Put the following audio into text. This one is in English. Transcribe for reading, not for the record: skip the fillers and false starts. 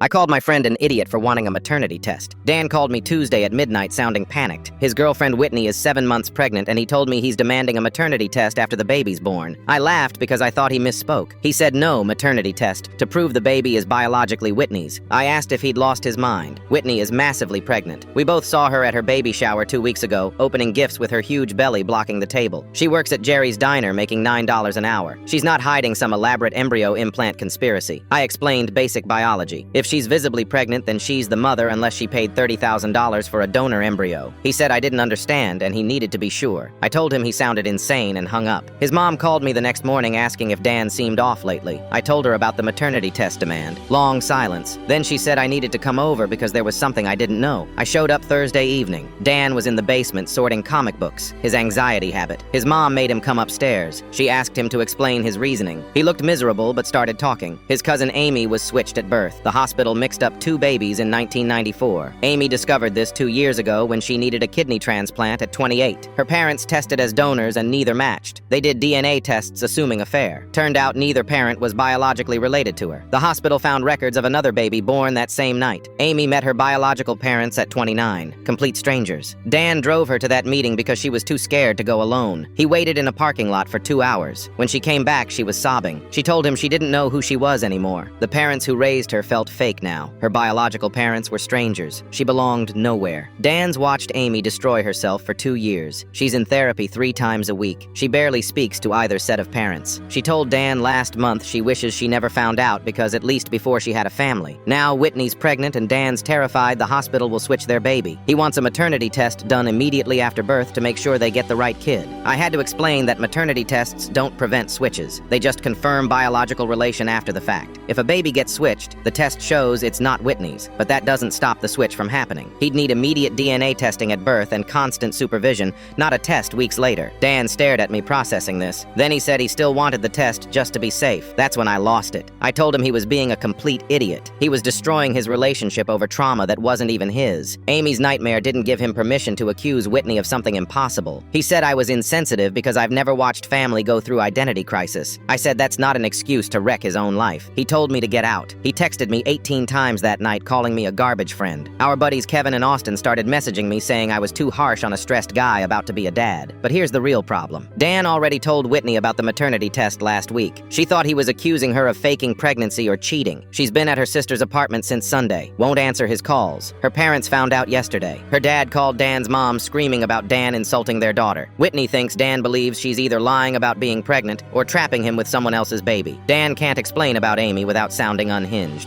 I called my friend an idiot for wanting a maternity test. Dan called me Tuesday at midnight sounding panicked. His girlfriend Whitney is 7 months pregnant and he told me he's demanding a maternity test after the baby's born. I laughed because I thought he misspoke. He said no maternity test to prove the baby is biologically Whitney's. I asked if he'd lost his mind. Whitney is massively pregnant. We both saw her at her baby shower 2 weeks ago, opening gifts with her huge belly blocking the table. She works at Jerry's Diner making $9 an hour. She's not hiding some elaborate embryo implant conspiracy. I explained basic biology. If she's visibly pregnant, then she's the mother unless she paid $30,000 for a donor embryo. He said I didn't understand and he needed to be sure. I told him he sounded insane and hung up. His mom called me the next morning asking if Dan seemed off lately. I told her about the maternity test demand. Long silence. Then she said I needed to come over because there was something I didn't know. I showed up Thursday evening. Dan was in the basement sorting comic books, his anxiety habit. His mom made him come upstairs. She asked him to explain his reasoning. He looked miserable but started talking. His cousin Amy was switched at birth. The hospital mixed up 2 babies in 1994. Amy discovered this 2 years ago when she needed a kidney transplant at 28. Her parents tested as donors and neither matched. They did DNA tests assuming affair. Turned out neither parent was biologically related to her. The hospital found records of another baby born that same night. Amy met her biological parents at 29, complete strangers. Dan drove her to that meeting because she was too scared to go alone. He waited in a parking lot for 2 hours. When she came back, she was sobbing. She told him she didn't know who she was anymore. The parents who raised her felt fake now. Her biological parents were strangers. She belonged nowhere. Dan's watched Amy destroy herself for 2 years. She's in therapy 3 times a week. She barely speaks to either set of parents. She told Dan last month she wishes she never found out because at least before she had a family. Now Whitney's pregnant and Dan's terrified the hospital will switch their baby. He wants a maternity test done immediately after birth to make sure they get the right kid. I had to explain that maternity tests don't prevent switches. They just confirm biological relation after the fact. If a baby gets switched, the test shows it's not Whitney's, but that doesn't stop the switch from happening. He'd need immediate DNA testing at birth and constant supervision, not a test weeks later. Dan stared at me processing this. Then he said he still wanted the test just to be safe. That's when I lost it. I told him he was being a complete idiot. He was destroying his relationship over trauma that wasn't even his. Amy's nightmare didn't give him permission to accuse Whitney of something impossible. He said I was insensitive because I've never watched family go through identity crisis. I said that's not an excuse to wreck his own life. He told me to get out. He texted me 18 times that night calling me a garbage friend. Our buddies Kevin and Austin started messaging me saying I was too harsh on a stressed guy about to be a dad. But here's the real problem. Dan already told Whitney about the maternity test last week. She thought he was accusing her of faking pregnancy or cheating. She's been at her sister's apartment since Sunday. Won't answer his calls. Her parents found out yesterday. Her dad called Dan's mom screaming about Dan insulting their daughter. Whitney thinks Dan believes she's either lying about being pregnant or trapping him with someone else's baby. Dan can't explain about Amy without sounding unhinged.